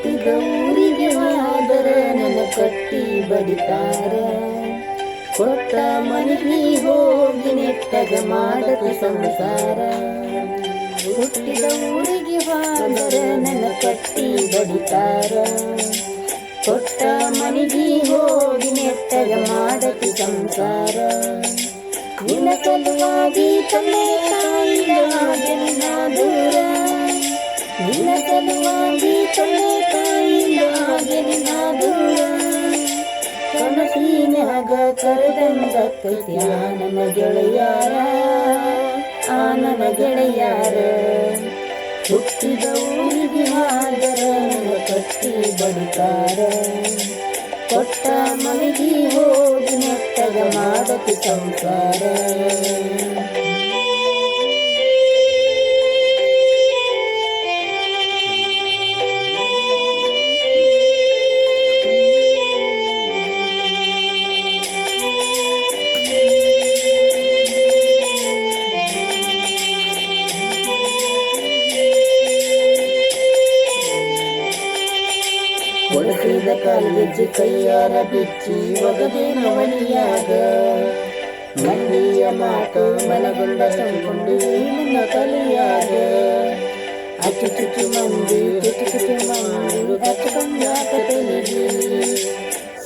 ಹುಟ್ಟಿದ ಊರಿಗೆ ಹೋದರ ನನ್ನ ಕಟ್ಟಿ ಬಡಿತಾರ ಕೊಟ್ಟ ಮನೆಗೆ ಹೋಗಿ ನೆಟ್ಟಗ ಮಾಡತಿ ಸಂಸಾರ ಹುಟ್ಟಿದ ಊರಿಗೆ ಹೋದರ ನನ್ನ ಕಟ್ಟಿ ಬಡಿತಾರ ಕೊಟ್ಟ ಮನೆಗೆ ಹೋಗಿ ನೆಟ್ಟಗ ಮಾಡತಿ ಸಂಸಾರ ನಿನ್ನ ಸಲುವಾಗಿ ತಂದೆ ತಾಯಿಯ ನಿನ್ನ ದೂರ ನಿನ್ನ ಸಲುವಾಗಿ ತಂದೆ ತಾಯಿಯ ನಿನ್ನ ದೂರ ಕನಸಿನ್ಯಾಗ ಕರೆದಂಗಕ್ಕೈತಿ ನನ್ನ ಗೆಳೆಯಾರ ನನ್ನ ಗೆಳೆಯಾರ ಹುಟ್ಟಿದ ಊರಿಗೆ ಹಾದರ ನನ್ನ ಕಟ್ಟಿ ಬಡಿತಾರ ಕೊಟ್ಟ ಮನೆಗೆ ಹೋಗಿ ನೆಟ್ಟಗ ಮಾಡತಿ ಸಂಸಾರ ಕೊಳಸಿದ ಕಾಲ್ಗೆಜ್ಜಿ ಕೈಯಾರ ಬಿಚ್ಚಿ ಒಗದೆ ನವಳಿಯಾಗ ಮಂದಿಯ ಮಾತು ಮನಗೊಂಡ ತಂಕೊಂಡು ನನ್ನ ತಲೆಯಾಗ ಅಚ್ಚು ಚುಚ್ಚು ಮಂದಿ ಹಚ್ಕೊಂಡಾಕ ತಲೆಗೆ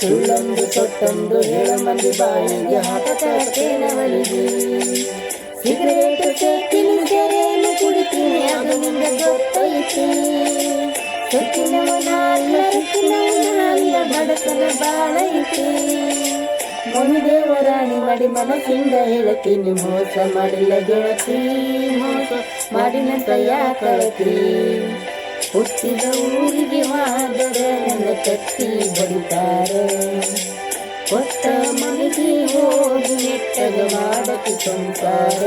ಸುಳ್ಳೊಂದು ಸೊಟ್ಟೊಂದು ಹೇಳ ಮಂದಿ ಬಾಯಿಗೆ ಹಾಕತೇ ನವಳಿಗೆ ಸಿಗರೇಟು ಸೇರ್ತೀನಿ ಕೆರೆಯನ್ನು ಕುಡಿತೀನಿ ಅದು ನಿಂದ ಗೊತ್ತೈತಿ ಸೊಕ್ಕಿನವನಲ್ಲ ಬಡತನ ಬಾಳೈತಿ ಮನುದೇವರಾಣಿ ಮಾಡಿ ಮನಸ್ಸಿಂದ ಹೇಳ್ತೀನಿ ಮೋಸ ಮಾಡಿಲ್ಲ ಗೆಳತಿ ಮೋಸ ಮಾಡಿನಂತ ಯಾಕಳತಿ ಹುಟ್ಟಿದ ಊರಿಗೆ ಹೋದರ ನನ್ನ ಕಟ್ಟಿ ಬಡಿತಾರ ಕೊಟ್ಟ ಮನೆಗೆ ಹೋಗಿ ನೆಟ್ಟಗ ಮಾಡತಿ ಸಂಸಾರ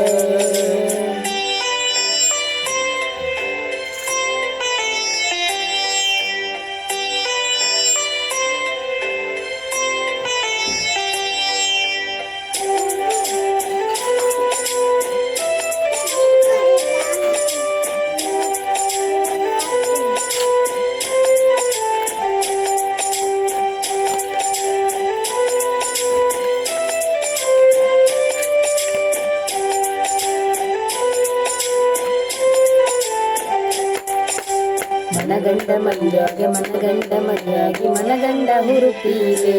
ಮನಗಂಡ ಮದುವೆಯಾಗಿ ಮನಗಂಡ ಹುರುಪೀಲೆ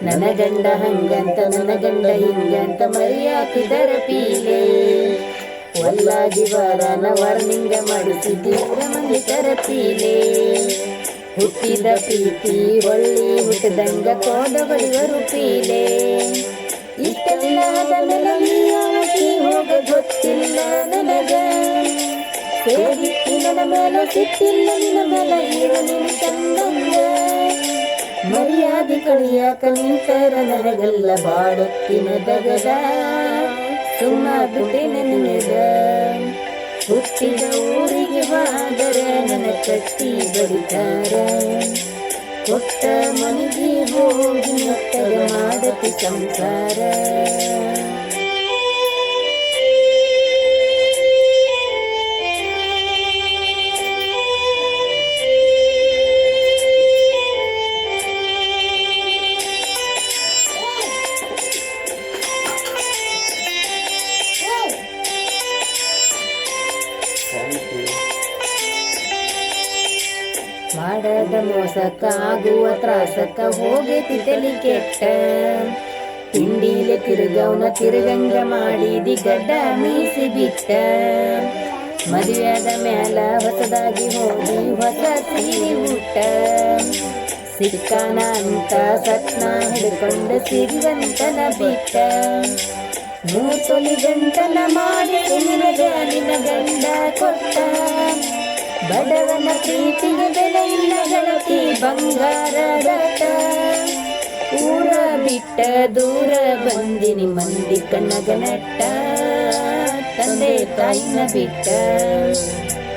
ನನ್ನ ಗಂಡ ಹಂಗಂತ ನನ್ನ ಗಂಡ ಹಿಂಗಂತ ಮರಿಯಾಕಿದರ ಪೀಲೆ ಒಲ್ಲಾಗಿ ವರನ ವರ್ಣಿಂಗ ಮಾಡಿಸಿದ್ದೀರ ಮಂದಿ ತರಪೀಲೆ ಹುಟ್ಟಿದ ಪ್ರೀತಿ ಒಳ್ಳಿ ಹುಟ್ಟದಂಗ ಕೋದ ಬಡಿವರು ಪೀಲೆ ಇಷ್ಟೆಲ್ಲಾದ ನನಗೆ ಹೋಗ ಗೊತ್ತಿಲ್ಲ ನನಗ ನಿನ್ನ ಮೇಲೆ ಸಿಟ್ಟಿಲ್ಲ ನಿನ್ನ ಮೇಲೆ ಈಗ ನಿನ್ನ ಚಂದಂಗ ಮರ್ಯಾದೆ ಕಳಿಯಾಕ ನಿಂತರ ನನಗೆಲ್ಲ ಬಾಡುತ್ತಿನ ದಗದ ಸುಮ್ಮ ಬಿಟ್ಟೆನ ನಿನಗ ಹುಟ್ಟಿದ ಊರಿಗೆ ಹೋದರ ನನ್ನ ಕಟ್ಟಿ ಬಡಿತಾರ ಕೊಟ್ಟ ಮನೆಗೆ ಹೋಗಿ ನೆಟ್ಟಗ ಮಾಡತಿ ಸಂಸಾರ ಮಾಡದ ಮೋಸಕ್ಕ ಆಗುವ ತ್ರಾಸಕ್ಕ ಹೋಗೈತಿ ತಲಿ ಕೆಟ್ಟ ತಿಂಡಿಲೆ ತಿರುಗವನ ತಿರುಗಂಗ ಮಾಡಿದಿ ಗಡ್ಡ ಮೀಸಿ ಬಿಟ್ಟ ಮದುವೆಯಾದ ಮ್ಯಾಲ ಹೊಸದಾಗಿ ಹೋಗಿ ಹೊಸ ಸೀರೆ ಉಟ್ಟ ಸಿಕ್ಕಾನ ಅಂತ ಸತ್ನ ಹಿಡ್ಕೊಂಡು ಸಿರಿವಂತನ ಬಿಟ್ಟ ಮೂತೊಲಿ ಗಂಟನ ಮಾಡಿ ನಿನಗ ನಿನ್ನ ಗಂಡ ಕೊಟ್ಟ ಬಡವನ ಪ್ರೀತಿಗೆ ಬೆಲೆ ಇಲ್ಲ ಗೆಳತಿ ಬಂಗಾರದ ಊರ ಬಿಟ್ಟ ದೂರ ಬಂದಿನಿ ಮಂದಿ ಕಣ್ಣಗ ನಟ್ಟ ತಂದೆ ತಾಯಿನ ಬಿಟ್ಟ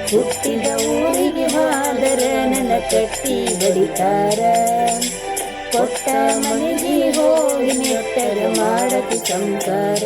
ಹುಟ್ಟಿದ ಊರಿಗೆ ಹೋದರ ನನ್ನ ಕಟ್ಟಿ ಬಡಿತಾರ ಕೊಟ್ಟ ಮನೆಗೆ ಹೋಗಿ ನೆಟ್ಟರ ಮಾಡತಿ ಸಂಸಾರ